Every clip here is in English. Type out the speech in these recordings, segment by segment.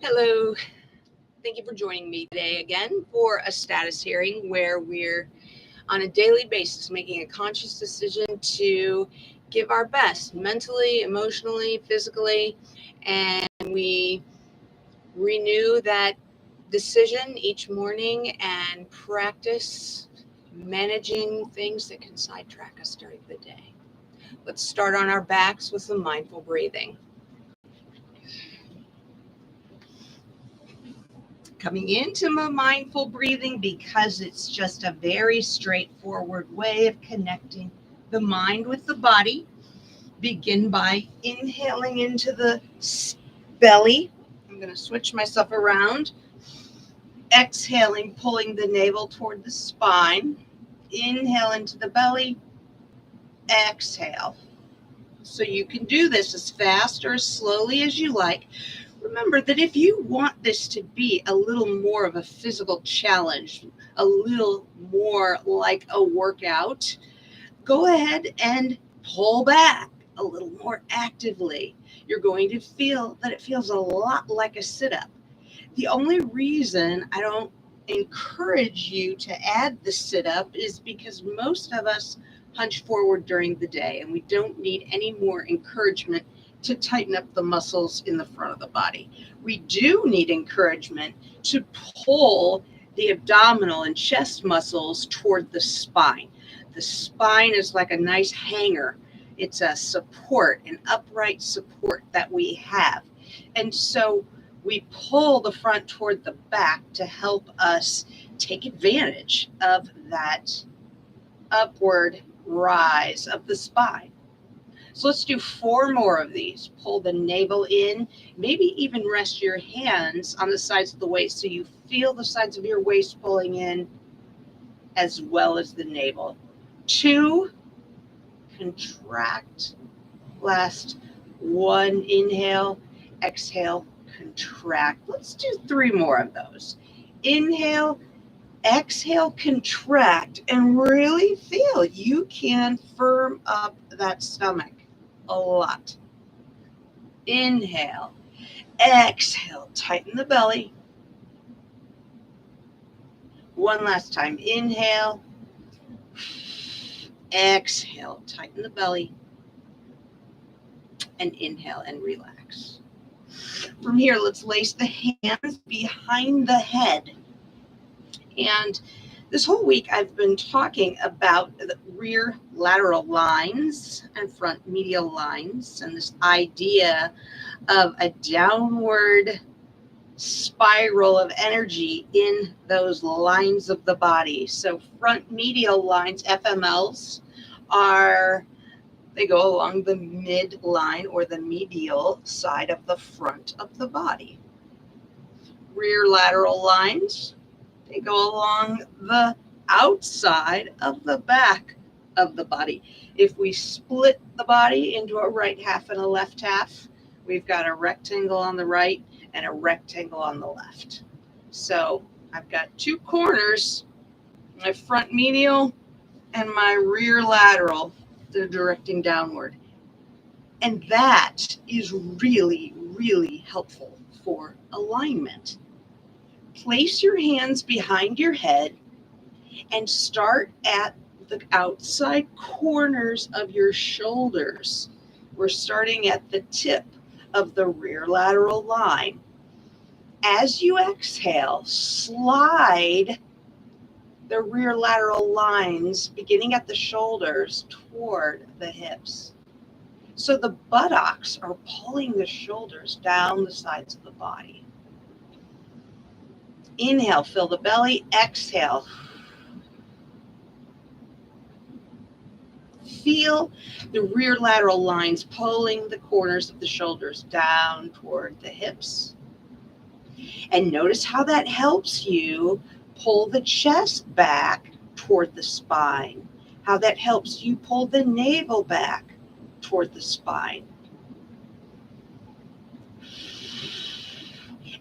Hello. Thank you for joining me today again for a status hearing where we're on a daily basis making a conscious decision to give our best mentally, emotionally, physically, and we renew that decision each morning and practice managing things that can sidetrack us during the day. Let's start on our backs with some mindful breathing. Coming into my mindful breathing because it's just a very straightforward way of connecting the mind with the body. Begin by inhaling into the belly. I'm going to switch myself around. Exhaling, pulling the navel toward the spine. Inhale into the belly. Exhale. So you can do this as fast or as slowly as you like. Remember that if you want this to be a little more of a physical challenge, a little more like a workout, go ahead and pull back a little more actively. You're going to feel that it feels a lot like a sit-up. The only reason I don't encourage you to add the sit-up is because most of us hunch forward during the day and we don't need any more encouragement to tighten up the muscles in the front of the body. We do need encouragement to pull the abdominal and chest muscles toward the spine. The spine is like a nice hanger. It's a support, an upright support that we have. And so we pull the front toward the back to help us take advantage of that upward rise of the spine. So let's do 4 more of these. Pull the navel in, maybe even rest your hands on the sides of the waist so you feel the sides of your waist pulling in as well as the navel. 2, contract. Last 1, inhale, exhale, contract. Let's do 3 more of those. Inhale, exhale, contract, and really feel you can firm up that stomach a lot. Inhale, exhale, tighten the belly. One last time. Inhale, exhale, tighten the belly, and inhale and relax. From here, let's lace the hands behind the head. And this whole week, I've been talking about the rear lateral lines and front medial lines, and this idea of a downward spiral of energy in those lines of the body. So front medial lines, FMLs, they go along the midline or the medial side of the front of the body. Rear lateral lines, they go along the outside of the back of the body. If we split the body into a right half and a left half, we've got a rectangle on the right and a rectangle on the left. So I've got 2 corners, my front medial and my rear lateral, that are directing downward. And that is really, really helpful for alignment. Place your hands behind your head and start at the outside corners of your shoulders. We're starting at the tip of the rear lateral line. As you exhale, slide the rear lateral lines beginning at the shoulders toward the hips. So the buttocks are pulling the shoulders down the sides of the body. Inhale, fill the belly. Exhale. Feel the rear lateral lines pulling the corners of the shoulders down toward the hips. And notice how that helps you pull the chest back toward the spine. How that helps you pull the navel back toward the spine.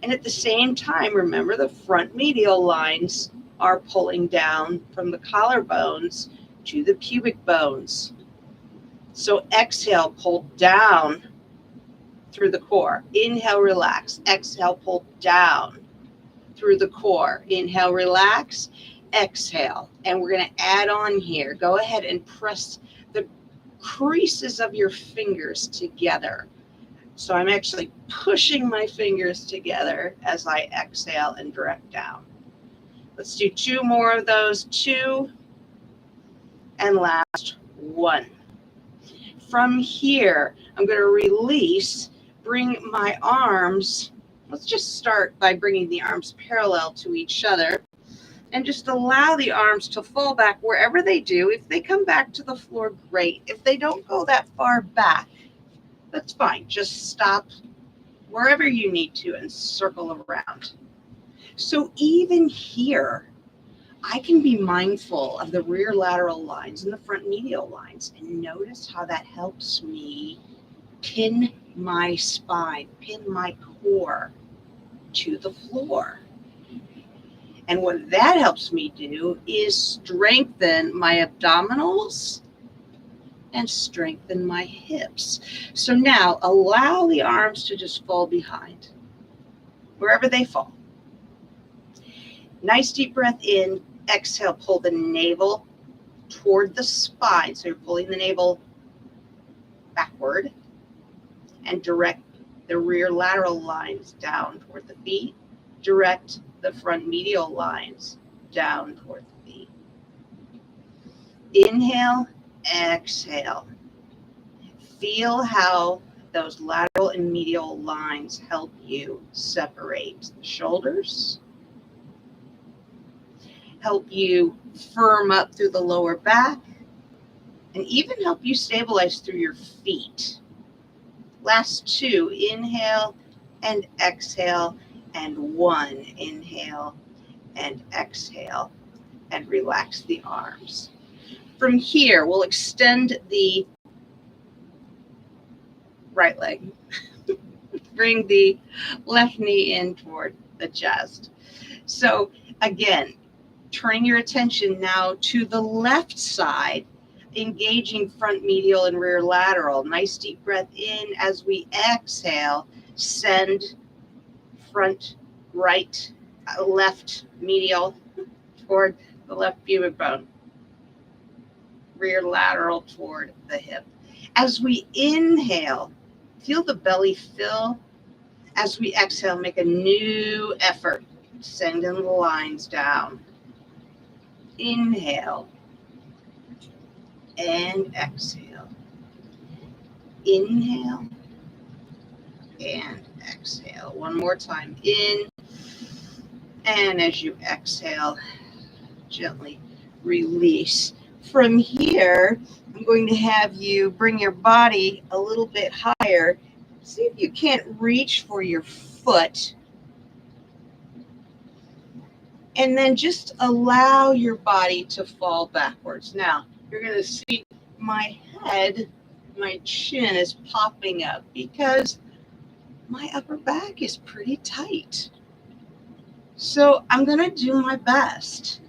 And at the same time, remember the front medial lines are pulling down from the collarbones to the pubic bones. So exhale, pull down through the core. Inhale, relax. Exhale, pull down through the core. Inhale, relax. Exhale. And we're going to add on here. Go ahead and press the creases of your fingers together. So I'm actually pushing my fingers together as I exhale and direct down. Let's do 2 more of those. 2, and last 1. From here, I'm going to release, bring my arms. Let's just start by bringing the arms parallel to each other and just allow the arms to fall back wherever they do. If they come back to the floor, great. If they don't go that far back, that's fine. Just stop wherever you need to and circle around. So even here, I can be mindful of the rear lateral lines and the front medial lines and notice how that helps me pin my spine, pin my core to the floor. And what that helps me do is strengthen my abdominals and strengthen my hips. So now allow the arms to just fall behind, wherever they fall. Nice deep breath in. Exhale, pull the navel toward the spine. So you're pulling the navel backward and direct the rear lateral lines down toward the feet. Direct the front medial lines down toward the feet. Inhale, exhale. Feel how those lateral and medial lines help you separate the shoulders, help you firm up through the lower back, and even help you stabilize through your feet. Last 2, inhale and exhale, and 1, inhale and exhale, and relax the arms. From here, we'll extend the right leg. Bring the left knee in toward the chest. So again, turning your attention now to the left side, engaging front medial and rear lateral. Nice deep breath in. As we exhale, send front right, left medial toward the left pubic bone. Rear lateral toward the hip. As we inhale, feel the belly fill. As we exhale, make a new effort, sending the lines down. Inhale and exhale. Inhale and exhale. One more time. In, and as you exhale, gently release. From here, I'm going to have you bring your body a little bit higher. See if you can't reach for your foot. And then just allow your body to fall backwards. Now, you're going to see my head, my chin is popping up because my upper back is pretty tight. So I'm going to do my best.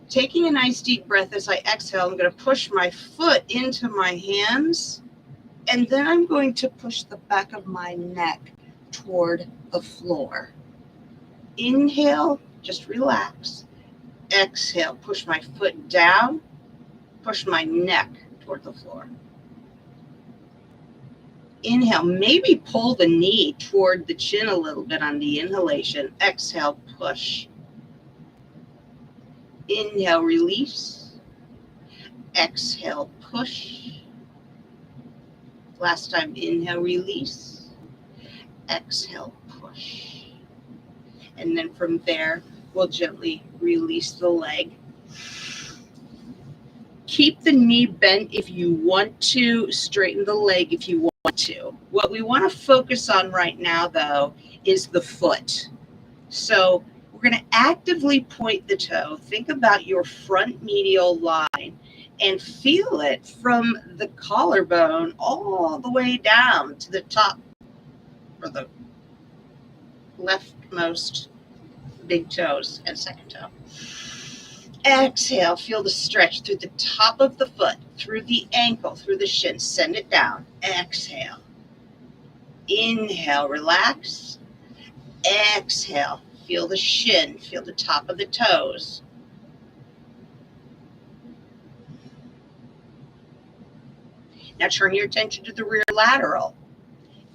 Taking a nice deep breath as I exhale, I'm going to push my foot into my hands, and then I'm going to push the back of my neck toward the floor. Inhale, just relax. Exhale, push my foot down, push my neck toward the floor. Inhale, maybe pull the knee toward the chin a little bit on the inhalation. Exhale, push. Inhale, release. Exhale, push. Last time, inhale, release. Exhale, push. And then from there, we'll gently release the leg. Keep the knee bent if you want to. Straighten the leg if you want to. What we want to focus on right now, though, is the foot. So we're going to actively point the toe. Think about your front medial line and feel it from the collarbone all the way down to the top or the leftmost big toes and second toe. Exhale, feel the stretch through the top of the foot, through the ankle, through the shin. Send it down. Exhale. Inhale, relax. Exhale, feel the shin, feel the top of the toes. Now turn your attention to the rear lateral.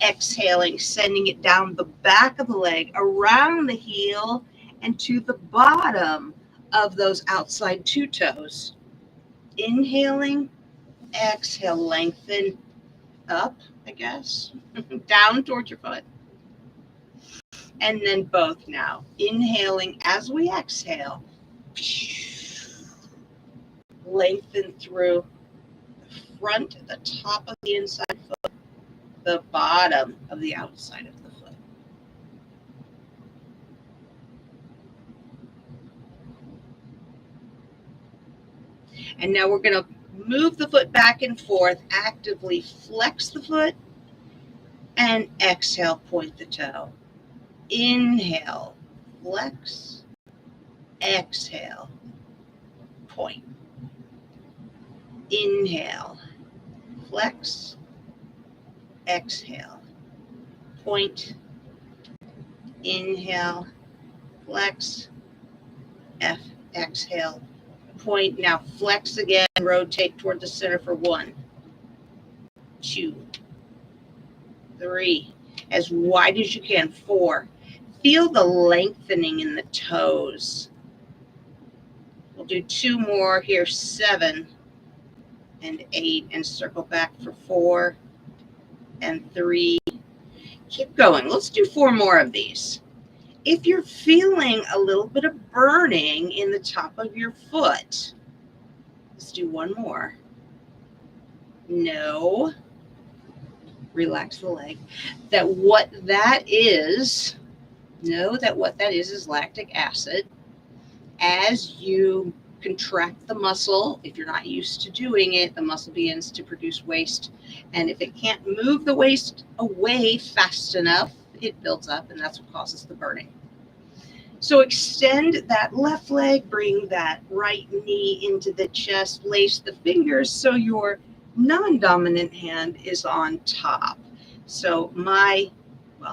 Exhaling, sending it down the back of the leg, around the heel, and to the bottom of those outside two toes. Inhaling, exhale, lengthen up, I guess, down towards your foot. And then both now. Inhaling as we exhale. Lengthen through the front, the top of the inside foot, the bottom of the outside of the foot. And now we're going to move the foot back and forth, actively flex the foot, and exhale, point the toe. Inhale, flex, exhale, point. Inhale, flex, exhale, point. Inhale, flex, exhale, point. Now flex again, rotate toward the center for 1, 2, 3, as wide as you can, 4. Feel the lengthening in the toes. We'll do 2 more here, 7 and 8, and circle back for 4 and 3. Keep going. Let's do 4 more of these. If you're feeling a little bit of burning in the top of your foot, let's do 1 more. No. Relax the leg. What that is lactic acid. As you contract the muscle, if you're not used to doing it, the muscle begins to produce waste. And if it can't move the waste away fast enough, it builds up, and that's what causes the burning. So extend that left leg, bring that right knee into the chest, lace the fingers so your non-dominant hand is on top. So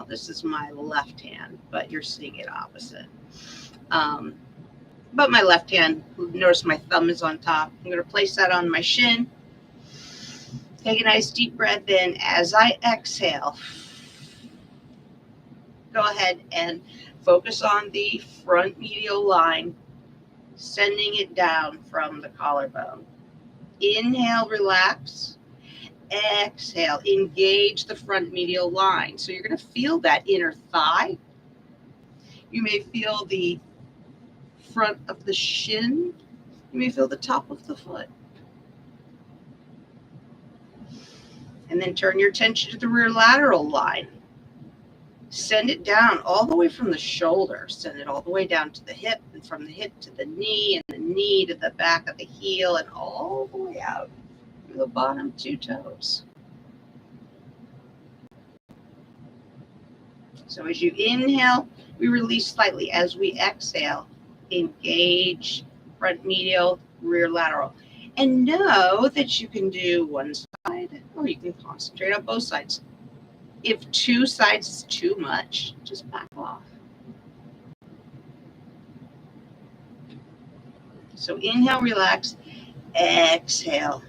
this is my left hand, but you're seeing it opposite. But my left hand, notice my thumb is on top. I'm going to place that on my shin. Take a nice deep breath in. As I exhale, go ahead and focus on the front medial line, sending it down from the collarbone. Inhale, relax. Exhale, engage the front medial line. So you're going to feel that inner thigh. You may feel the front of the shin. You may feel the top of the foot. And then turn your attention to the rear lateral line. Send it down all the way from the shoulder. Send it all the way down to the hip, and from the hip to the knee, and the knee to the back of the heel, and all the way out through the bottom 2 toes. So as you inhale, we release slightly. As we exhale, engage front medial, rear lateral. And know that you can do one side, or you can concentrate on both sides. If 2 sides is too much, just back off. So inhale, relax. Exhale.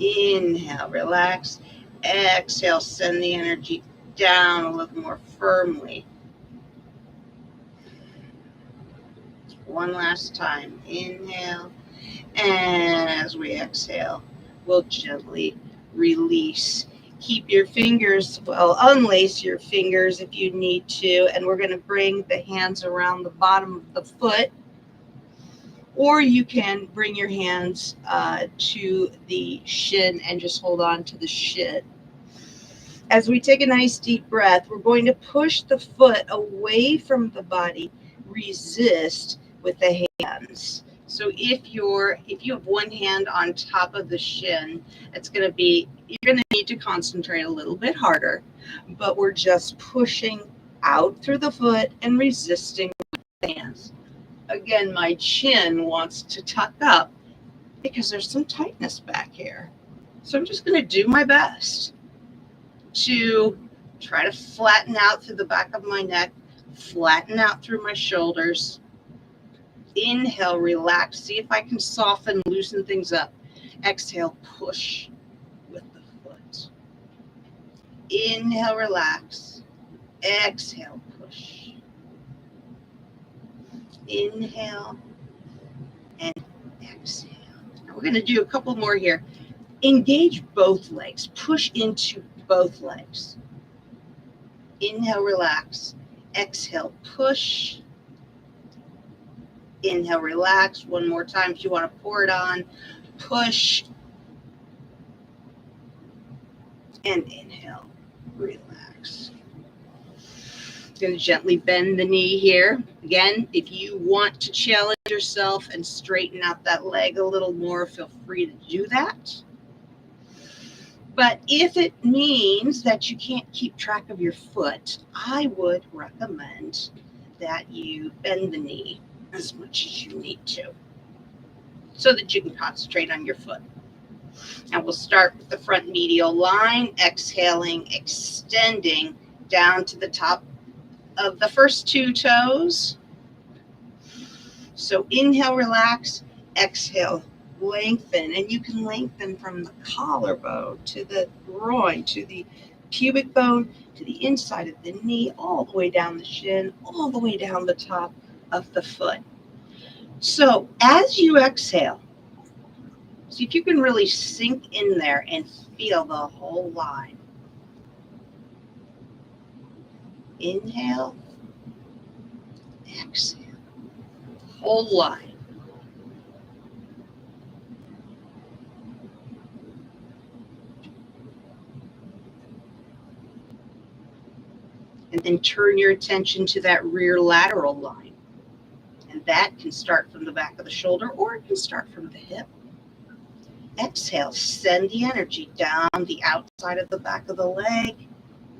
Inhale, relax. Exhale, send the energy down a little more firmly. One last time. Inhale. And as we exhale, we'll gently release. Keep your fingers, unlace your fingers if you need to. And we're going to bring the hands around the bottom of the foot. Or you can bring your hands to the shin and just hold on to the shin. As we take a nice deep breath, we're going to push the foot away from the body. Resist with the hands. So if you have one hand on top of the shin, you're going to need to concentrate a little bit harder, but we're just pushing out through the foot and resisting with the hands. Again, my chin wants to tuck up because there's some tightness back here. So I'm just going to do my best. 2, try to flatten out through the back of my neck, flatten out through my shoulders. Inhale, relax. See if I can soften, loosen things up. Exhale, push with the foot. Inhale, relax. Exhale, push. Inhale and exhale. Now we're going to do a couple more here. Engage both legs. Push into both legs. Inhale, relax. Exhale, push. Inhale, relax. One more time if you want to pour it on. Push. And inhale, relax. Going to gently bend the knee here. Again, if you want to challenge yourself and straighten out that leg a little more, feel free to do that. But if it means that you can't keep track of your foot, I would recommend that you bend the knee as much as you need to so that you can concentrate on your foot. And we'll start with the front medial line, exhaling, extending down to the top of the first 2 toes. So inhale, relax, exhale, lengthen. And you can lengthen from the collarbone to the groin, to the pubic bone, to the inside of the knee, all the way down the shin, all the way down the top of the foot. So as you exhale, see if you can really sink in there and feel the whole line. Inhale, exhale, whole line. And then turn your attention to that rear lateral line. And that can start from the back of the shoulder or it can start from the hip. Exhale, send the energy down the outside of the back of the leg,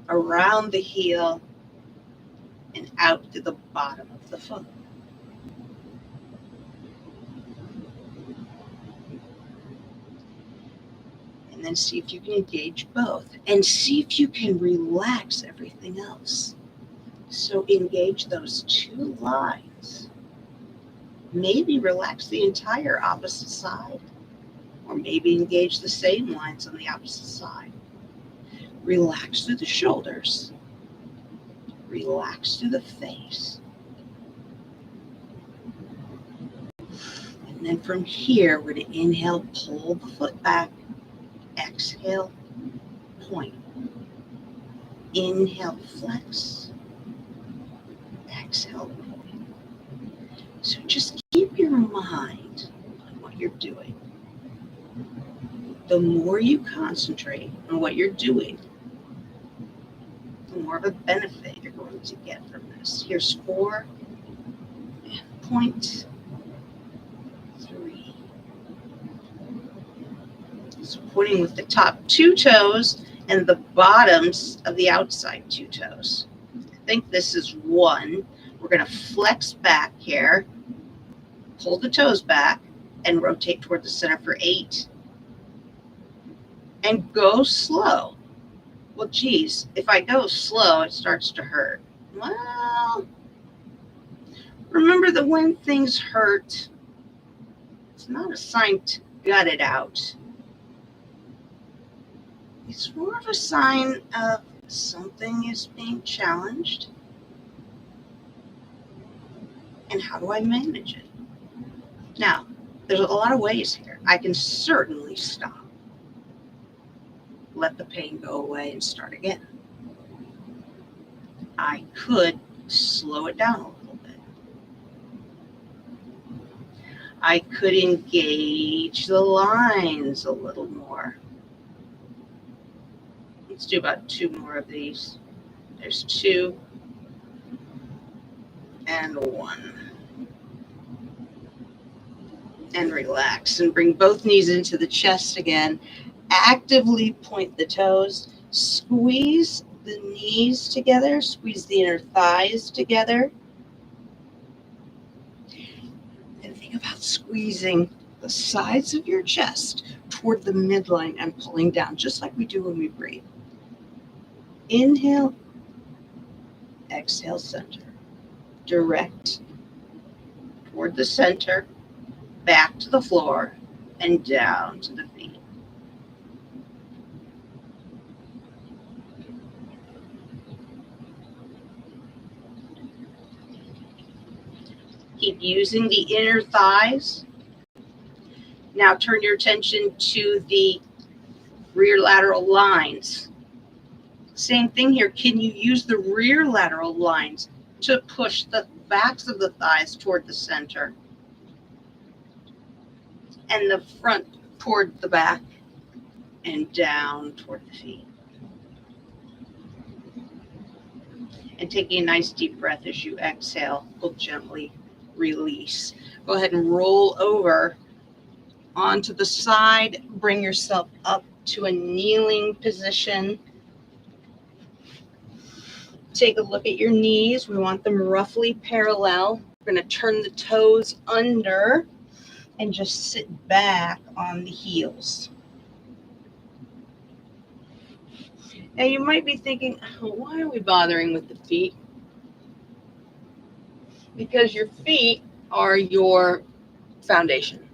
around the heel, and out to the bottom of the foot. And then see if you can engage both and see if you can relax everything else. So engage those 2 lines. Maybe relax the entire opposite side, or maybe engage the same lines on the opposite side. Relax through the shoulders. Relax through the face. And then from here, we're going to inhale, pull the foot back. Exhale, point. Inhale, flex. Exhale, point. So just keep your mind on what you're doing. The more you concentrate on what you're doing, the more of a benefit you're going to get from this. Here's 4, point 3. So pointing with the top 2 toes and the bottoms of the outside 2 toes. I think this is 1. We're going to flex back here, pull the toes back, and rotate toward the center for 8. And go slow. Well, geez, if I go slow, it starts to hurt. Well, remember that when things hurt, it's not a sign to gut it out. It's more of a sign of something is being challenged. And how do I manage it? Now, there's a lot of ways here. I can certainly stop. Let the pain go away and start again. I could slow it down a little bit. I could engage the lines a little more. Let's do about 2 more of these. There's 2 and 1. And relax and bring both knees into the chest again. Actively point the toes. Squeeze the knees together. Squeeze the inner thighs together. And think about squeezing the sides of your chest toward the midline and pulling down, just like we do when we breathe. Inhale, exhale, center. Direct toward the center, back to the floor, and down to the feet. Keep using the inner thighs. Now turn your attention to the rear lateral lines. Same thing here. Can you use the rear lateral lines to push the backs of the thighs toward the center and the front toward the back and down toward the feet? And taking a nice deep breath as you exhale, we'll gently release. Go ahead and roll over onto the side. Bring yourself up to a kneeling position. Take a look at your knees. We want them roughly parallel. We're going to turn the toes under and just sit back on the heels. Now you might be thinking, why are we bothering with the feet? Because your feet are your foundation.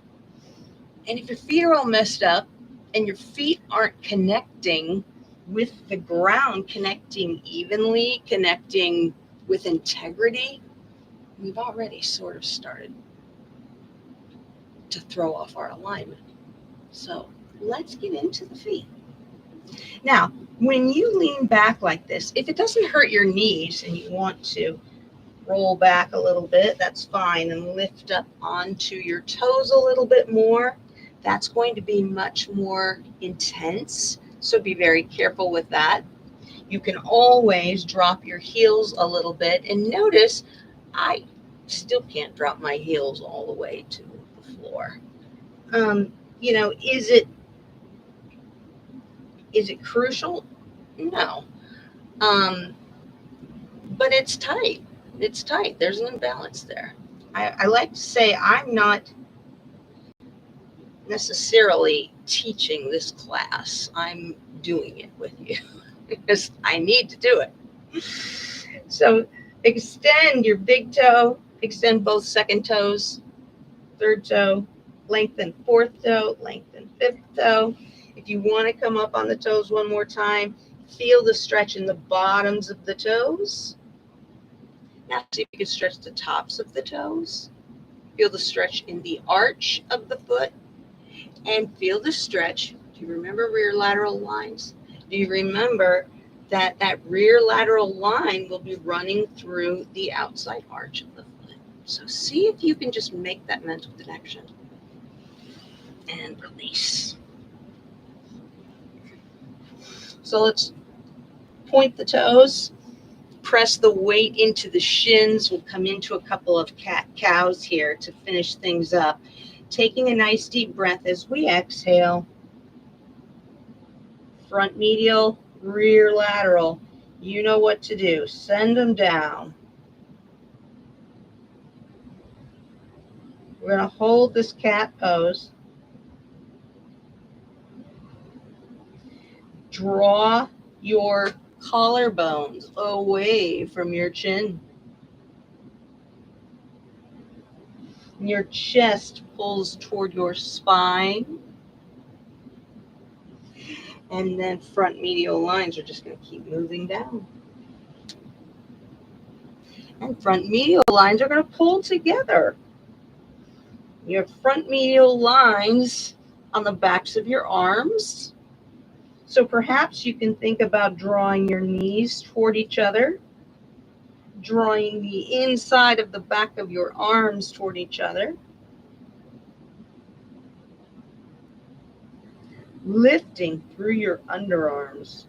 And if your feet are all messed up and your feet aren't connecting with the ground, connecting evenly, connecting with integrity, we've already sort of started to throw off our alignment. So let's get into the feet. Now, when you lean back like this, if it doesn't hurt your knees and you want to roll back a little bit, that's fine, and lift up onto your toes a little bit more. That's going to be much more intense, so be very careful with that. You can always drop your heels a little bit, and notice I still can't drop my heels all the way to the floor. Is it crucial? No. But it's tight. It's tight. There's an imbalance there. I like to say I'm not necessarily teaching this class. I'm doing it with you because I need to do it. So extend your big toe, extend both second toes, third toe, lengthen fourth toe, lengthen fifth toe. If you want to come up on the toes one more time, feel the stretch in the bottoms of the toes. Now see if you can stretch the tops of the toes. Feel the stretch in the arch of the foot. And feel the stretch. Do you remember rear lateral lines? Do you remember that rear lateral line will be running through the outside arch of the foot? So see if you can just make that mental connection. And release. So let's point the toes. Press the weight into the shins. We'll come into a couple of cat-cows here to finish things up. Taking a nice deep breath as we exhale. Front medial, rear lateral. You know what to do. Send them down. We're going to hold this cat pose. Draw your collarbones away from your chin. Your chest pulls toward your spine. And then front medial lines are just going to keep moving down. And front medial lines are going to pull together. Your front medial lines on the backs of your arms. So perhaps you can think about drawing your knees toward each other, drawing the inside of the back of your arms toward each other, lifting through your underarms.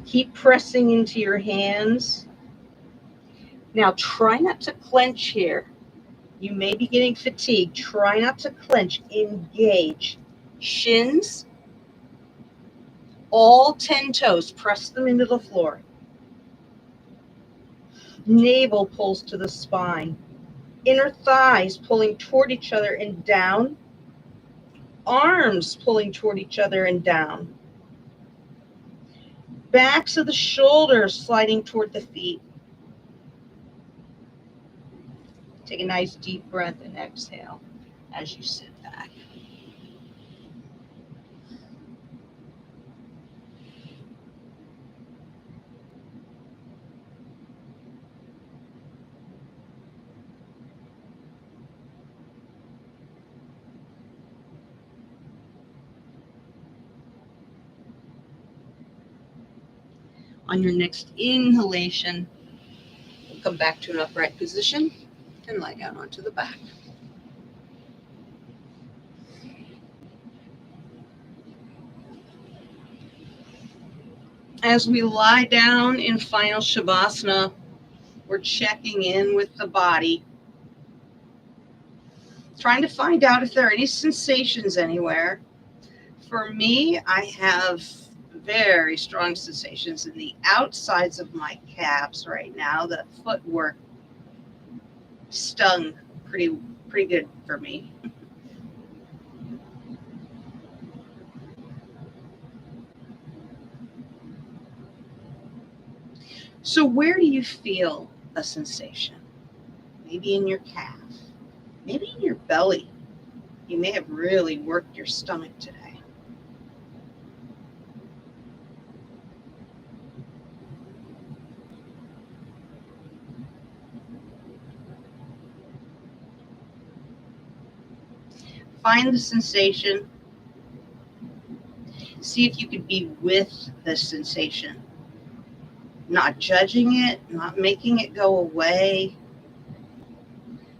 Keep pressing into your hands. Now try not to clench here. You may be getting fatigued. Try not to clench. Engage. Shins, all 10 toes, press them into the floor. Navel pulls to the spine. Inner thighs pulling toward each other and down. arms pulling toward each other and down. Backs of the shoulders sliding toward the feet. Take a nice deep breath and exhale as you sit back. On your next inhalation, we'll come back to an upright position and lie down onto the back. As we lie down in final Shavasana, we're checking in with the body, trying to find out if there are any sensations anywhere. For me, I have very strong sensations in the outsides of my calves right now. The footwork stung pretty good for me. So where do you feel a sensation? Maybe in your calf, maybe in your belly. You may have really worked your stomach today. Find the sensation. See if you could be with the sensation. Not judging it, not making it go away,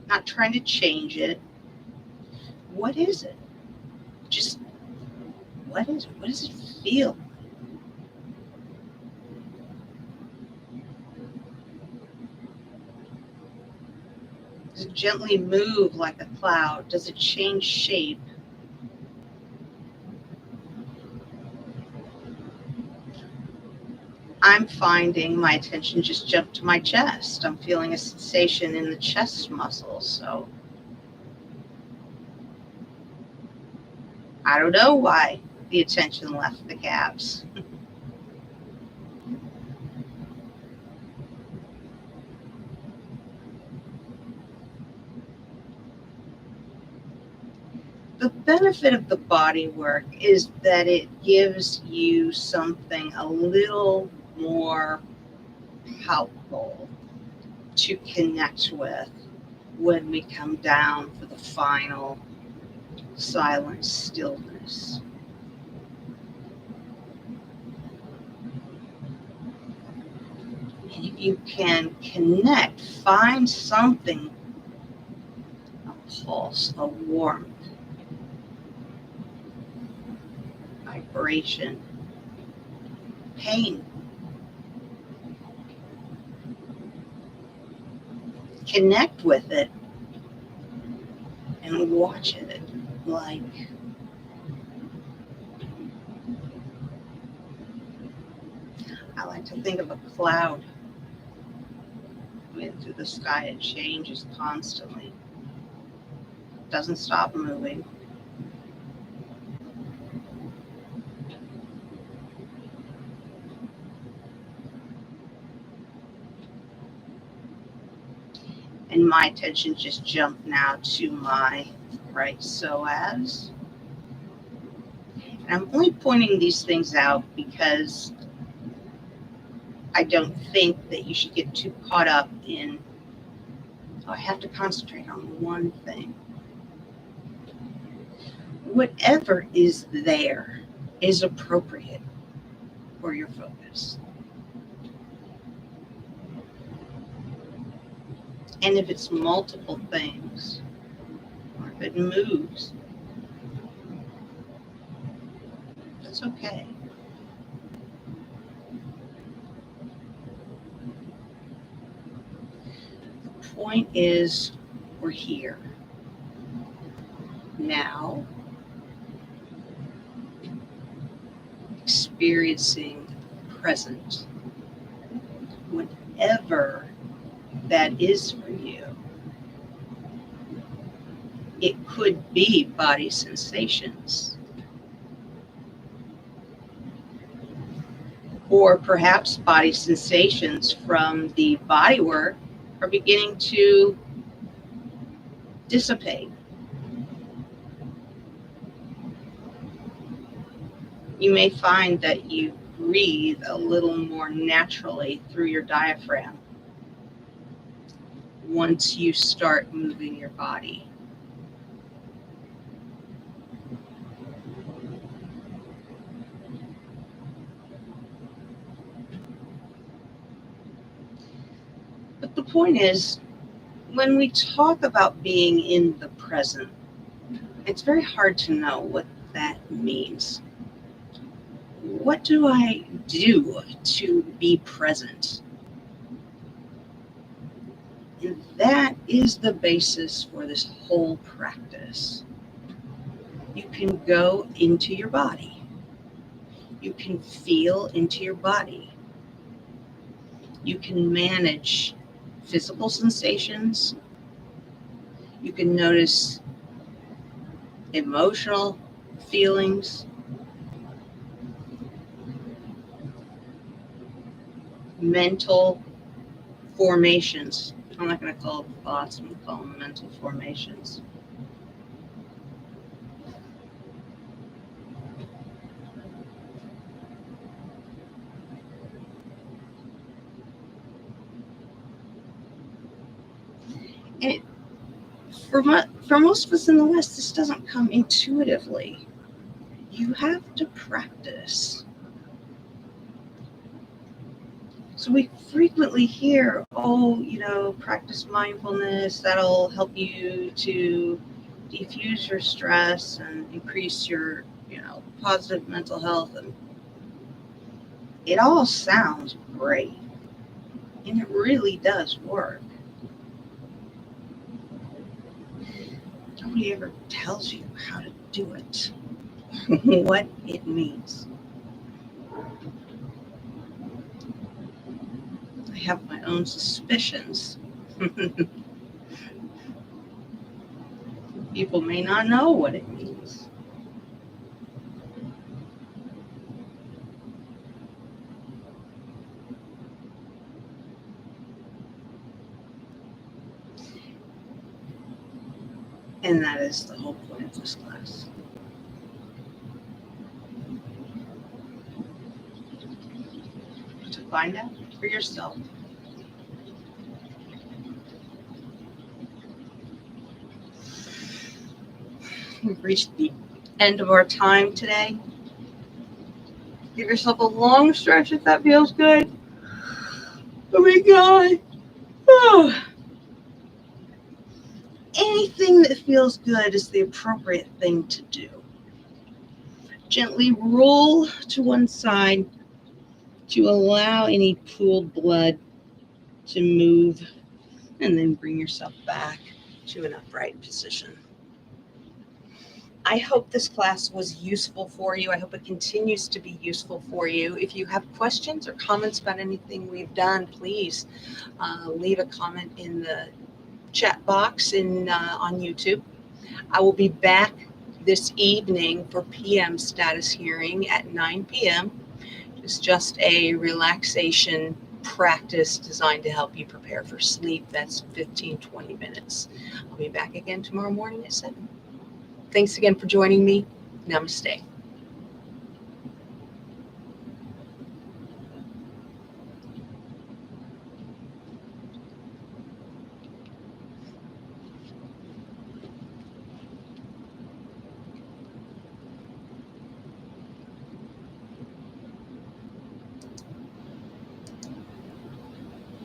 not trying to change it. What is it? Just what is it? What does it feel? Does it gently move like a cloud? Does it change shape? I'm finding my attention just jump to my chest. I'm feeling a sensation in the chest muscles. So I don't know why the attention left the calves. The benefit of the body work is that it gives you something a little more palpable to connect with when we come down for the final silent stillness. And if you can connect, find something, a pulse, a warmth, vibration, pain. Connect with it and watch it like I like to think of a cloud going through the sky. It changes constantly. Doesn't stop moving. And my attention just jumped now to my right psoas. And I'm only pointing these things out because I don't think that you should get too caught up in, oh, I have to concentrate on one thing. Whatever is there is appropriate for your focus. And if it's multiple things, or if it moves, that's okay. The point is, we're here now, experiencing present, whatever that is for you. It could be body sensations. Or perhaps body sensations from the body work are beginning to dissipate. You may find that you breathe a little more naturally through your diaphragm once you start moving your body. But the point is, when we talk about being in the present, it's very hard to know what that means. What do I do to be present? And that is the basis for this whole practice. You can go into your body. You can feel into your body. You can manage physical sensations. You can notice emotional feelings, mental formations. I'm not going to call them thoughts, I'm going to call them mental formations. And for most of us in the West, this doesn't come intuitively. You have to practice. So we frequently hear, practice mindfulness, that'll help you to diffuse your stress and increase your, positive mental health. And it all sounds great. And it really does work. Nobody ever tells you how to do it, what it means. I have my own suspicions. People may not know what it means. And that is the whole point of this class. To find out for yourself. We've reached the end of our time today. Give yourself a long stretch if that feels good. Oh my God. Oh. Anything that feels good is the appropriate thing to do. Gently roll to one side to allow any pooled blood to move, and then bring yourself back to an upright position. I hope this class was useful for you. I hope it continues to be useful for you. If you have questions or comments about anything we've done, please leave a comment in the chat box on YouTube. I will be back this evening for PM status hearing at 9 p.m. It's just a relaxation practice designed to help you prepare for sleep. That's 15-20 minutes. I'll be back again tomorrow morning at 7. Thanks again for joining me. Namaste.